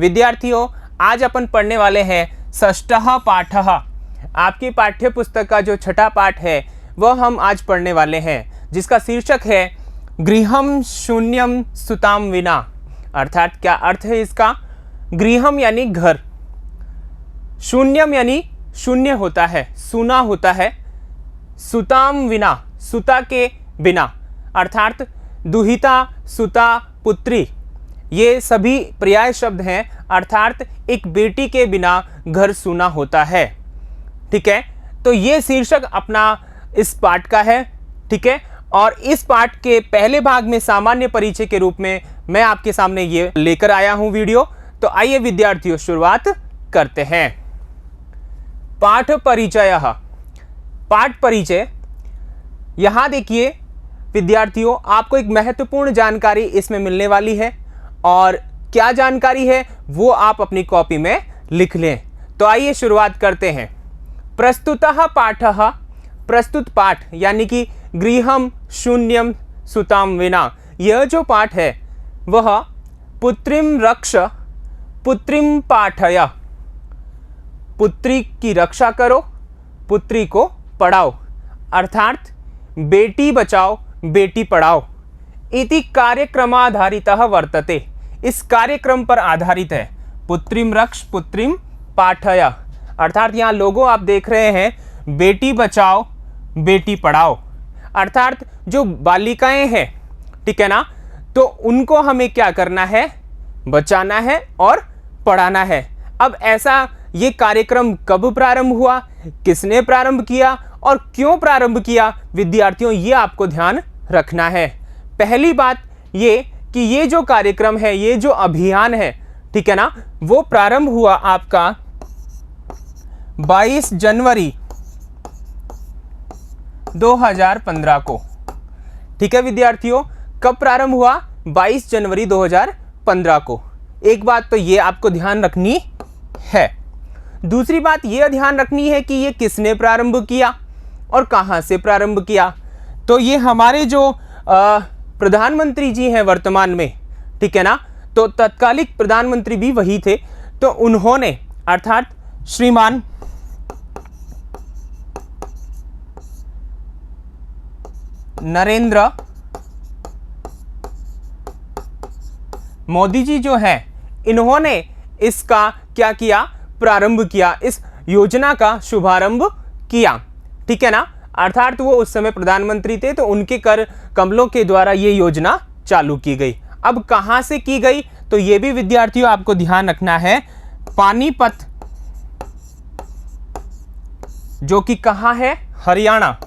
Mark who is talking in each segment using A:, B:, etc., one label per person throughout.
A: विद्यार्थियों, आज अपन पढ़ने वाले हैं षष्ठः पाठः। आपकी पाठ्य पुस्तक का जो छठा पाठ है वह हम आज पढ़ने वाले हैं, जिसका शीर्षक है गृहम शून्यम सुताम विना। अर्थात क्या अर्थ है इसका? गृहम यानी घर, शून्यम यानी शून्य होता है, सूना होता है, सुताम विना सुता के बिना, अर्थात दुहिता, सुता, पुत्री, ये सभी पर्याय शब्द हैं। अर्थात एक बेटी के बिना घर सूना होता है। ठीक है, तो ये शीर्षक अपना इस पाठ का है। ठीक है, और इस पाठ के पहले भाग में सामान्य परिचय के रूप में मैं आपके सामने ये लेकर आया हूं वीडियो। तो आइए विद्यार्थियों, शुरुआत करते हैं। पाठ परिचय। पाठ परिचय, यहाँ देखिए विद्यार्थियों, आपको एक महत्वपूर्ण जानकारी इसमें मिलने वाली है, और क्या जानकारी है वो आप अपनी कॉपी में लिख लें। तो आइए शुरुआत करते हैं। प्रस्तुतः पाठः, प्रस्तुत पाठ यानी कि गृहम शून्यम सुताम विना, यह जो पाठ है वह पुत्रीम रक्ष पुत्रीम पाठय, पुत्री की रक्षा करो, पुत्री को पढ़ाओ, अर्थात बेटी बचाओ बेटी पढ़ाओ इति कार्यक्रमाधारितः वर्तते। इस कार्यक्रम पर आधारित है। पुत्रीम रक्ष पुत्रीम पाठय, अर्थात यहाँ लोगों आप देख रहे हैं बेटी बचाओ बेटी पढ़ाओ, अर्थात जो बालिकाएं हैं, ठीक है ना, तो उनको हमें क्या करना है? बचाना है और पढ़ाना है। अब ऐसा ये कार्यक्रम कब प्रारंभ हुआ, किसने प्रारंभ किया और क्यों प्रारंभ किया, विद्यार्थियों ये आपको ध्यान रखना है। पहली बात ये कि ये जो कार्यक्रम है, ये जो अभियान है, ठीक है ना, वो प्रारंभ हुआ आपका 22 जनवरी 2015 को। ठीक है विद्यार्थियों, कब प्रारंभ हुआ? 22 जनवरी 2015 को। एक बात तो ये आपको ध्यान रखनी है। दूसरी बात ये ध्यान रखनी है कि ये किसने प्रारंभ किया और कहाँ से प्रारंभ किया। तो ये हमारे जो प्रधानमंत्री जी हैं वर्तमान में, ठीक है ना, तो तत्कालिक प्रधानमंत्री भी वही थे। तो उन्होंने, अर्थात श्रीमान नरेंद्र मोदी जी जो हैं, इन्होंने इसका क्या किया? प्रारंभ किया, इस योजना का शुभारंभ किया। ठीक है ना, अर्थात वो उस समय प्रधानमंत्री थे, तो उनके कर कमलों के द्वारा ये योजना चालू की गई। अब कहाँ से की गई, तो ये भी विद्यार्थियों आपको ध्यान रखना है। पानीपत, जो कि कहाँ है? हरियाणा।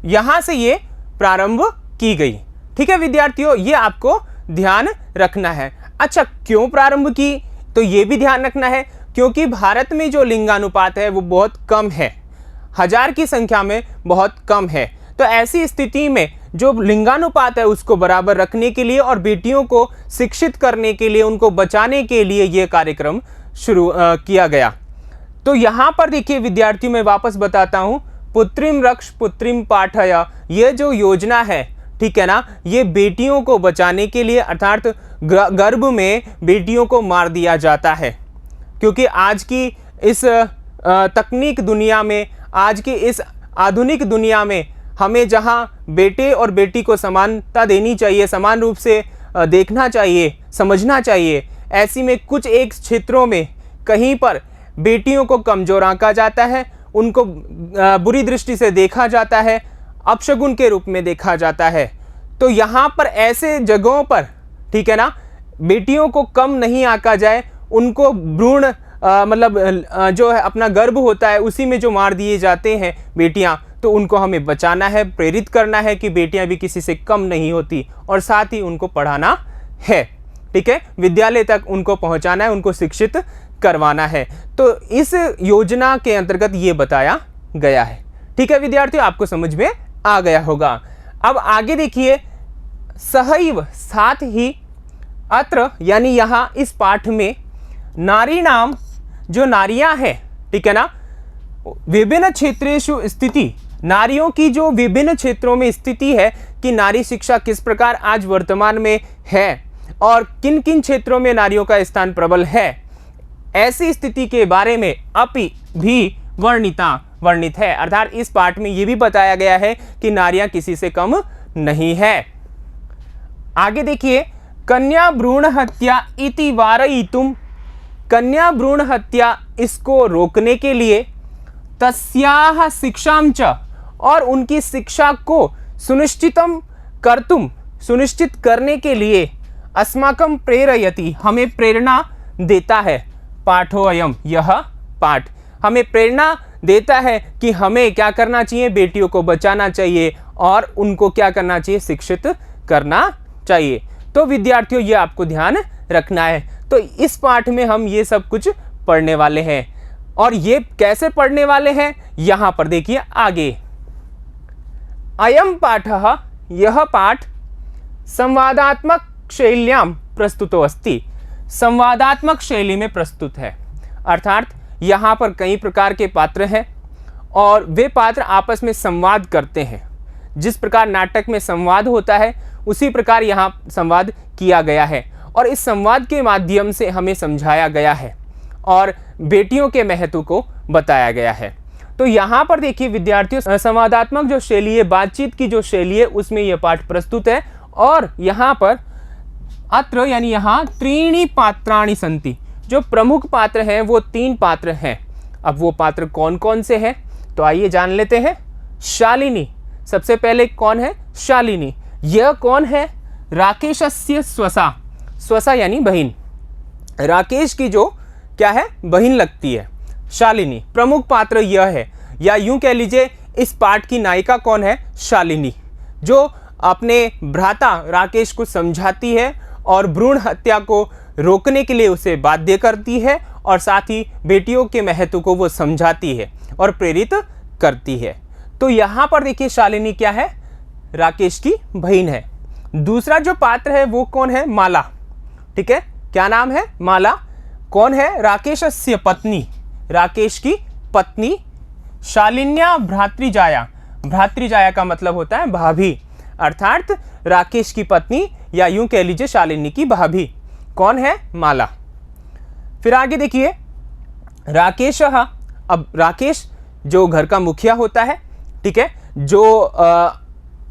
A: यहां से ये प्रारंभ की गई। ठीक है विद्यार्थियों, ये आपको ध्यान रखना है। अच्छा, क्यों प्रारंभ की, तो ये भी ध्यान रखना है, क्योंकि भारत में जो लिंगानुपात है वो बहुत कम है, 1000 की संख्या में बहुत कम है। तो ऐसी स्थिति में जो लिंगानुपात है उसको बराबर रखने के लिए और बेटियों को शिक्षित करने के लिए, उनको बचाने के लिए ये कार्यक्रम शुरू किया गया। तो यहाँ पर देखिए विद्यार्थियों, मैं वापस बताता हूँ, पुत्रीम रक्ष पुत्रीम पाठय, ये जो योजना है, ठीक है ना, ये बेटियों को बचाने के लिए, अर्थात गर्भ में बेटियों को मार दिया जाता है। क्योंकि आज की इस तकनीक दुनिया में, आज की इस आधुनिक दुनिया में हमें जहां बेटे और बेटी को समानता देनी चाहिए, समान रूप से देखना चाहिए, समझना चाहिए, ऐसी में कुछ एक क्षेत्रों में कहीं पर बेटियों को कमजोर आंका जाता है, उनको बुरी दृष्टि से देखा जाता है, अपशगुन के रूप में देखा जाता है। तो यहाँ पर ऐसे जगहों पर, ठीक है ना, बेटियों को कम नहीं आंका जाए, उनको भ्रूण मतलब जो है अपना गर्भ होता है उसी में जो मार दिए जाते हैं बेटियां, तो उनको हमें बचाना है, प्रेरित करना है कि बेटियां भी किसी से कम नहीं होती, और साथ ही उनको पढ़ाना है। ठीक है, विद्यालय तक उनको पहुंचाना है, उनको शिक्षित करवाना है। तो इस योजना के अंतर्गत ये बताया गया है। ठीक है विद्यार्थियों, आपको समझ में आ गया होगा। अब आगे देखिए, सहैव, साथ ही, अत्र यानी यहाँ इस पाठ में नारी नाम, जो नारियां हैं, ठीक है ना, विभिन्न क्षेत्रेषु स्थिति नारियों की जो विभिन्न क्षेत्रों में स्थिति है कि नारी शिक्षा किस प्रकार आज वर्तमान में है और किन किन क्षेत्रों में नारियों का स्थान प्रबल है, ऐसी स्थिति के बारे में अपि भी वर्णित है। अर्थात इस पाठ में यह भी बताया गया है कि नारियां किसी से कम नहीं है। आगे देखिए, कन्या भ्रूण हत्या इति वारयितुम, कन्या भ्रूण हत्या इसको रोकने के लिए, तस्याह शिक्षां च, और उनकी शिक्षा को सुनिश्चितम कर्तुम, सुनिश्चित करने के लिए, अस्माकं प्रेरयति, हमें प्रेरणा देता है, पाठोऽयं, यह पाठ हमें प्रेरणा देता है कि हमें क्या करना चाहिए, बेटियों को बचाना चाहिए और उनको क्या करना चाहिए, शिक्षित करना चाहिए। तो विद्यार्थियों ये आपको ध्यान रखना है। तो इस पाठ में हम ये सब कुछ पढ़ने वाले हैं और ये कैसे पढ़ने वाले हैं यहां पर देखिए आगे। अयम पाठः, यह पाठ संवादात्मक शैल्यां प्रस्तुतो अस्ति, संवादात्मक शैली में प्रस्तुत है। अर्थात यहाँ पर कई प्रकार के पात्र हैं और वे पात्र आपस में संवाद करते हैं। जिस प्रकार नाटक में संवाद होता है उसी प्रकार यहाँ संवाद किया गया है और इस संवाद के माध्यम से हमें समझाया गया है और बेटियों के महत्व को बताया गया है। तो यहाँ पर देखिए विद्यार्थियों, संवादात्मक जो शैली है, बातचीत की जो शैली है, उसमें यह पाठ प्रस्तुत है। और यहाँ पर अत्र यानी यहाँ त्रीणि पात्राणि सन्ति, जो प्रमुख पात्र हैं वो 3 पात्र हैं। अब वो पात्र कौन कौन से हैं तो आइए जान लेते हैं। शालिनी, सबसे पहले कौन है, शालिनी। यह कौन है, राकेशस्य स्वसा, स्वसा यानी बहन, राकेश की जो क्या है, बहन लगती है शालिनी। प्रमुख पात्र यह है, या यूं कह लीजिए इस पाठ की नायिका कौन है, शालिनी, जो अपने भ्राता राकेश को समझाती है और भ्रूण हत्या को रोकने के लिए उसे बाध्य करती है और साथ ही बेटियों के महत्व को वो समझाती है और प्रेरित करती है। तो यहाँ पर देखिए शालिनी क्या है, राकेश की बहन है। दूसरा जो पात्र है वो कौन है, माला। ठीक है, क्या नाम है, माला। कौन है, राकेशस्य पत्नी, राकेश की पत्नी। शालिन्या भ्रातृजाया, भ्रातृजाया का मतलब होता है भाभी, अर्थात राकेश की पत्नी या यूं कह लीजिए शालिनी की भाभी कौन है, माला। फिर आगे देखिए, राकेश, अब राकेश जो घर का मुखिया होता है, ठीक है, जो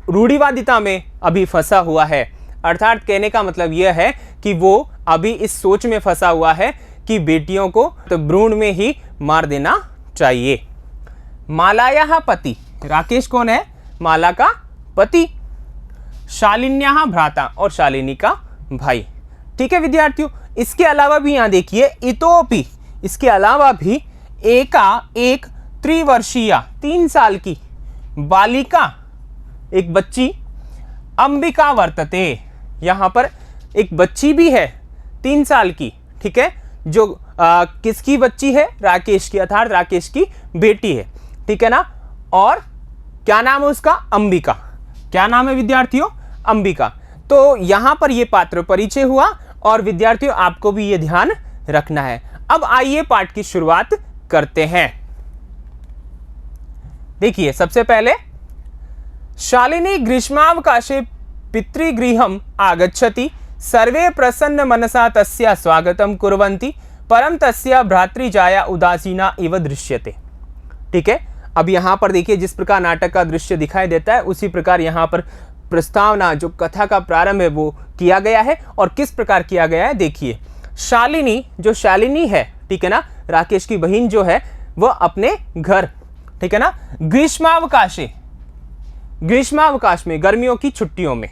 A: रूढ़िवादिता में अभी फंसा हुआ है। अर्थात कहने का मतलब यह है कि वो अभी इस सोच में फंसा हुआ है कि बेटियों को तो भ्रूण में ही मार देना चाहिए। मालायाः पति, राकेश कौन है, माला का पति। शालिन्याः भ्राता, और शालिनी का भाई। ठीक है विद्यार्थियों, इसके अलावा भी यहाँ देखिए, इतोपि, इसके अलावा भी एक त्रिवर्षीय, 3 साल की बालिका, एक बच्ची, अंबिका वर्तते, यहाँ पर एक बच्ची भी है 3 साल की। ठीक है, जो किसकी बच्ची है, राकेश की, अर्थात राकेश की बेटी है। ठीक है ना, और क्या नाम है उसका, अंबिका। क्या नाम है विद्यार्थियों, अंबिका। तो यहाँ पर ये पात्र परिचय हुआ और विद्यार्थियों आपको भी ये ध्यान रखना है। अब आइए पाठ की शुरुआत करते हैं। देखिए सबसे पहले, शालिनी ग्रीष्मावकाशे पितृगृहम् आगच्छति, सर्वे प्रसन्न मनसा तस्या स्वागतं कुर्वन्ति, परं तस्या भ्रातृजाया उदासीना इव दृश्यते। ठीक है, अब यहाँ पर देखिए जिस प्रकार नाटक का दृश्य दिखाई देता है उसी प्रकार यहाँ पर प्रस्तावना, जो कथा का प्रारंभ है वो किया गया है। और किस प्रकार किया गया है देखिए, शालिनी, जो शालिनी है, ठीक है ना, राकेश की बहन जो है, वो अपने घर, ठीक है ना, ग्रीष्मावकाशे, ग्रीष्मावकाश में, गर्मियों की छुट्टियों में,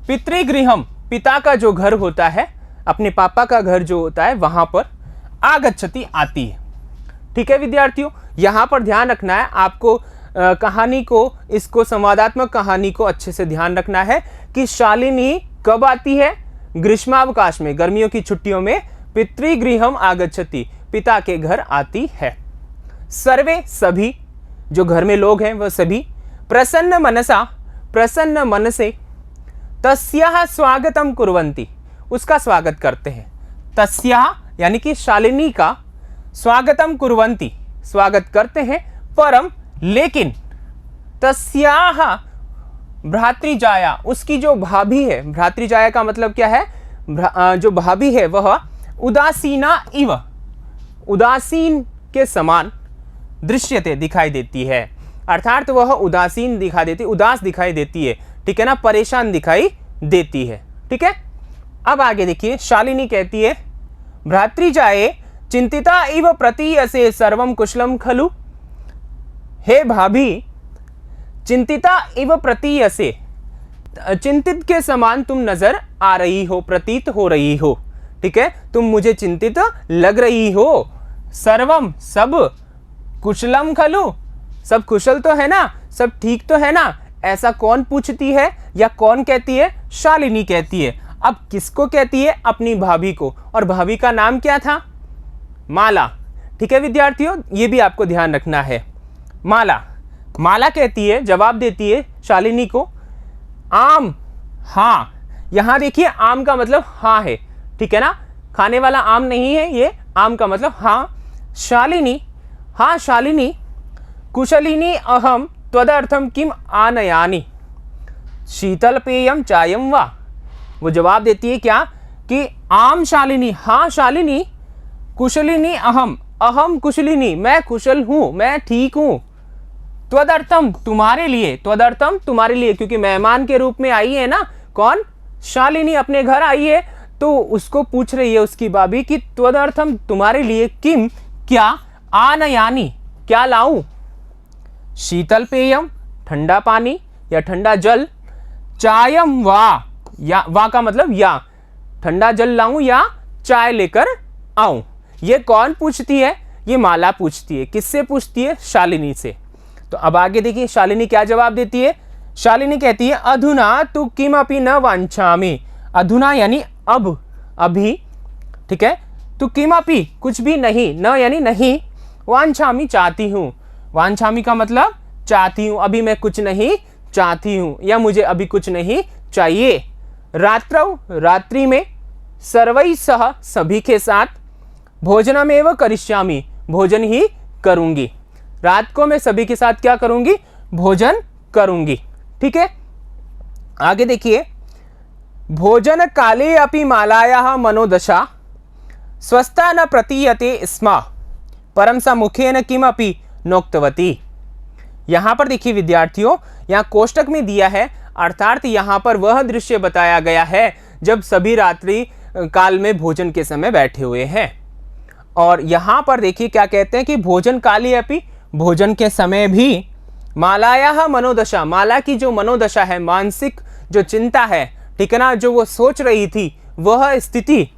A: पितृगृहम, पिता का जो घर होता है, अपने पापा का घर जो होता है, वहां पर आगच्छति, आती है। ठीक है विद्यार्थियों, यहां पर ध्यान रखना है आपको, कहानी को, इसको संवादात्मक कहानी को अच्छे से ध्यान रखना है कि शालिनी कब आती है, ग्रीष्मावकाश में, गर्मियों की छुट्टियों में, पितृगृहम आगच्छति, पिता के घर आती है। सर्वे, सभी, जो घर में लोग हैं वह सभी, प्रसन्न मनसा, प्रसन्न मन से, तस्याः स्वागतम कुर्वन्ति, उसका स्वागत करते हैं। तस्याः यानी कि शालिनी का, स्वागतम कुर्वन्ति, स्वागत करते हैं, परम लेकिन तस्याह भ्रातृजाया, उसकी जो भाभी है, भ्रातृजाया का मतलब क्या है, जो भाभी है वह उदासीना इव, उदासीन के समान दृश्यते दिखाई देती है, अर्थात वह उदासीन दिखाई देती, उदास दिखाई देती है, ठीक है ना, परेशान दिखाई देती है। ठीक है, अब आगे देखिए, शालिनी कहती है भ्रातृजाये चिंतिता इव प्रतीयसे सर्वम कुशलम खलु, हे भाभी चिंतिता इव प्रतीयसे, चिंतित के समान तुम नजर आ रही हो, प्रतीत हो रही हो, ठीक है, तुम मुझे चिंतित लग रही हो, सर्वम सब, कुशलम खलु सब कुशल तो है ना, सब ठीक तो है ना, ऐसा कौन पूछती है या कौन कहती है, शालिनी कहती है। अब किसको कहती है, अपनी भाभी को, और भाभी का नाम क्या था, माला। ठीक है विद्यार्थियों, ये भी आपको ध्यान रखना है। माला, माला कहती है, जवाब देती है शालिनी को, आम, हाँ, यहां देखिए आम का मतलब हाँ है, ठीक है ना, खाने वाला आम नहीं है, ये आम का मतलब हाँ। शालिनी, हाँ शालिनी, कुशलिनी अहम त्वदर्थम किम आनयानि शीतल पेयम चायम वा, वो जवाब देती है क्या कि आम शालिनी, हाँ शालिनी, कुशलिनी अहम, अहम कुशलिनी, मैं कुशल हूं, मैं ठीक हूं, त्वदर्थम तुम्हारे लिए, त्वदर्थम तुम्हारे लिए, क्योंकि मेहमान के रूप में आई है ना, कौन, शालिनी अपने घर आई है, तो उसको पूछ रही है उसकी भाभी कि त्वदर्थम तुम्हारे लिए, किम क्या, आनयानि क्या लाऊं, शीतल पेयम ठंडा पानी या ठंडा जल, चायम वा, या वा का मतलब या, ठंडा जल लाऊं या चाय लेकर आऊं। ये कौन पूछती है, ये माला पूछती है, किससे पूछती है, शालिनी से। तो अब आगे देखिए शालिनी क्या जवाब देती है, शालिनी कहती है अधुना तु किमपि न वांछामि, अधुना यानी अब, अभी, ठीक है, तु किमपि कुछ भी नहीं, न यानी नहीं, वांछामि चाहती हूं, वांछामि का मतलब चाहती हूं, अभी मैं कुछ नहीं चाहती हूं, या मुझे अभी कुछ नहीं चाहिए। रात्रौ, रात्रि में, सर्वै सह सभी के साथ, भोजनमेव करिष्यामि भोजन ही करूंगी, रात को मैं सभी के साथ क्या करूंगी, भोजन करूंगी। ठीक है, आगे देखिए, भोजन काले अपि मालायाः मनोदशा स्वस्था न प्रतीयते स्म परम सा मुखेन किमपि नोक्तवती। यहां पर देखिए विद्यार्थियों, यहां कोष्टक में दिया है, अर्थात यहां पर वह दृश्य बताया गया है जब सभी रात्रि काल में भोजन के समय बैठे हुए हैं। और यहां पर देखिए क्या कहते हैं कि भोजन काले अपि, भोजन के समय भी, मालायाः मनोदशा, माला की जो मनोदशा है, मानसिक जो चिंता है, ठीक है ना, जो वो सोच रही थी, वह स्थिति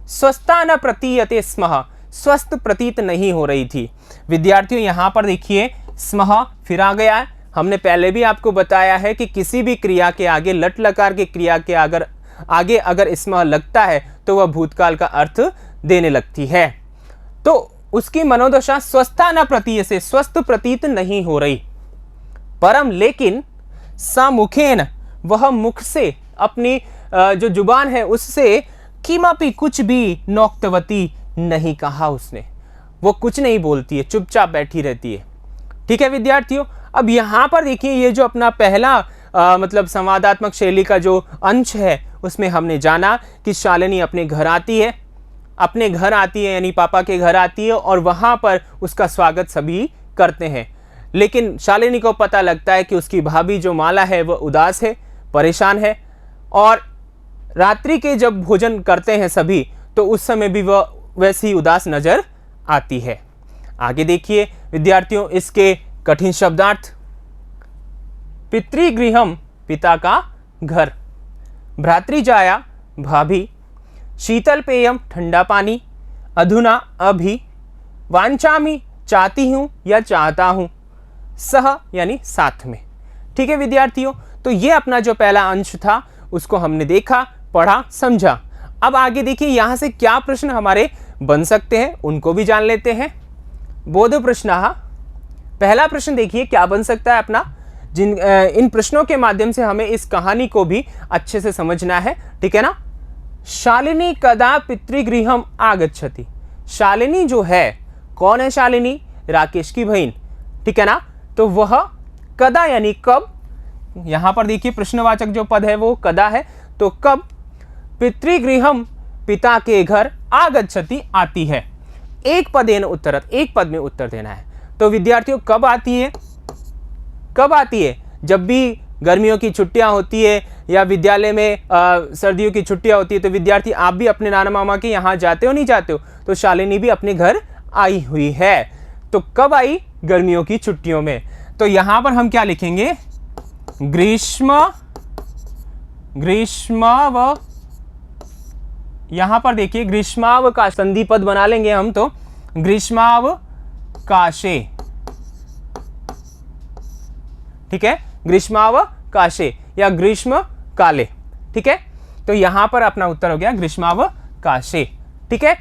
A: स्वस्था न प्रतीयते स्म, स्वस्थ प्रतीत नहीं हो रही थी। विद्यार्थियों यहां पर देखिए स्मः फिर आ गया है, हमने पहले भी आपको बताया है कि किसी भी क्रिया के आगे, लट लकार के क्रिया के आगे अगर स्मः लगता है तो वह भूतकाल का अर्थ देने लगती है। तो उसकी मनोदशा स्वस्था न प्रतीय से, स्वस्थ प्रतीत नहीं हो रही, परम लेकिन सा मुखेन, वह मुख से, अपनी जो जुबान है उससे, किमपि कुछ भी, नोक्तवती नहीं कहा उसने, वो कुछ नहीं बोलती है, चुपचाप बैठी रहती है। ठीक है विद्यार्थियों, अब यहां पर देखिए ये जो अपना पहला मतलब संवादात्मक शैली का जो अंश है, उसमें हमने जाना कि शालिनी अपने घर आती है, अपने घर आती है यानी पापा के घर आती है, और वहां पर उसका स्वागत सभी करते हैं। लेकिन शालिनी को पता लगता है कि उसकी भाभी जो माला है वह उदास है, परेशान है, और रात्रि के जब भोजन करते हैं सभी तो उस समय भी वह वैसी ही उदास नजर आती है। आगे देखिए विद्यार्थियों इसके कठिन शब्दार्थ। पितृगृहम, पिता का घर, भ्रातृजाया, भाभी, शीतल पेयम, ठंडा पानी, अधुना, अभी, वांछामि, चाहती हूं या चाहता हूं, सह यानी साथ में। ठीक है विद्यार्थियों, तो ये अपना जो पहला अंश था उसको हमने देखा, पढ़ा, समझा। अब आगे देखिए यहां से क्या प्रश्न हमारे बन सकते हैं उनको भी जान लेते हैं। बोध प्रश्न, पहला प्रश्न देखिए क्या बन सकता है अपना, इन प्रश्नों के माध्यम से हमें इस कहानी को भी अच्छे से समझना है। ठीक है ना, शालिनी कदा पितृगृहम आगच्छति। शालिनी जो है, कौन है शालिनी, राकेश की बहन, ठीक है ना, तो वह कदा यानी कब, यहां पर देखिए प्रश्नवाचक जो पद है वो कदा है, तो कब पितृगृहम पिता के घर आगच्छति आती है। एक पदेन उत्तरत, एक पद में उत्तर देना है। तो विद्यार्थियों कब आती है, कब आती है? जब भी गर्मियों की छुट्टियां होती है या विद्यालय में सर्दियों की छुट्टियां होती है, तो विद्यार्थी आप भी अपने नाना मामा के यहाँ जाते हो नहीं जाते हो? तो शालिनी भी अपने घर आई हुई है। तो कब आई? गर्मियों की छुट्टियों में। तो यहां पर हम क्या लिखेंगे? ग्रीष्माव, यहां पर देखिए ग्रीष्मावकाश संधि पद बना लेंगे हम, तो ग्रीष्मावकाशे, ठीक है, ग्रीष्मावकाशे या ग्रीष्म काले, ठीक है। तो यहां पर अपना उत्तर हो गया ग्रीष्मावकाशे, ठीक है।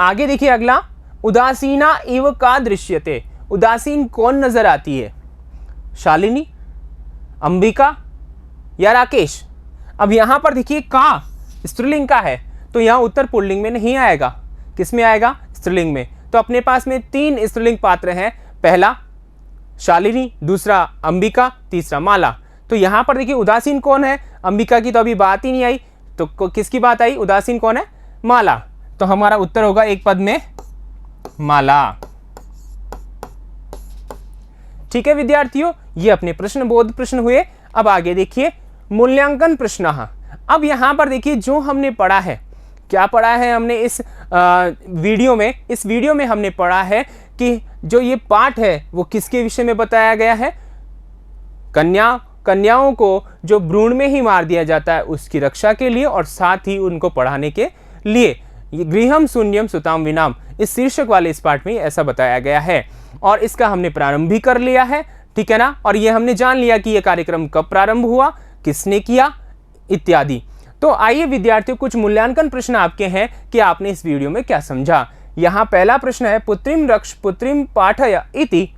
A: आगे देखिए अगला, उदासीना इव का दृश्यते। उदासीन कौन नजर आती है? शालिनी, अंबिका या राकेश? अब यहां पर देखिए का स्त्रीलिंग का है, तो यहां उत्तर पुल्लिंग में नहीं आएगा। किस में आएगा? स्त्रीलिंग में। तो अपने पास में 3 स्त्रीलिंग पात्र हैं, पहला शालिनी, दूसरा अंबिका, तीसरा माला। तो यहां पर देखिए उदासीन कौन है? अंबिका की तो अभी बात ही नहीं आई, तो किसकी बात आई? उदासीन कौन है? माला। तो हमारा उत्तर होगा एक पद में माला। ठीक है विद्यार्थियों, ये अपने प्रश्न बोध प्रश्न हुए। अब आगे देखिए मूल्यांकन प्रश्न। अब यहां पर देखिए जो हमने पढ़ा है, क्या पढ़ा है हमने इस वीडियो में? इस वीडियो में हमने पढ़ा है कि जो ये पाठ है वो किसके विषय में बताया गया है? कन्याओं को जो भ्रूण में ही मार दिया जाता है उसकी रक्षा के लिए, और साथ ही उनको पढ़ाने के लिए। गृहम शून्यम सुताम विनाम, इस शीर्षक वाले इस पाठ में ऐसा बताया गया है, और इसका हमने प्रारंभ भी कर लिया है, ठीक है ना। और ये हमने जान लिया कि यह कार्यक्रम कब प्रारंभ हुआ, किसने किया, इत्यादि। तो आइए विद्यार्थियों, कुछ मूल्यांकन प्रश्न आपके हैं कि आपने इस वीडियो में क्या समझा। यहां पहला प्रश्न है, पुत्रीम रक्ष पुत्रीम पाठय इति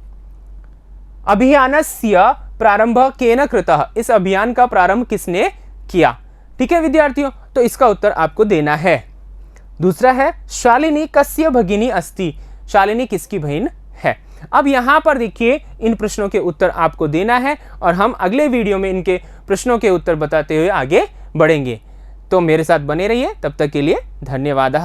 A: अभियानस्य प्रारंभ केन कृतः। इस अभियान का प्रारंभ किसने किया? ठीक है विद्यार्थियों, तो इसका उत्तर आपको देना है। दूसरा है, शालिनी कस्य भगिनी अस्ति। शालिनी किसकी बहन है? अब यहां पर देखिए इन प्रश्नों के उत्तर आपको देना है, और हम अगले वीडियो में इनके प्रश्नों के उत्तर बताते हुए आगे बढ़ेंगे। तो मेरे साथ बने रहिए, तब तक के लिए धन्यवाद।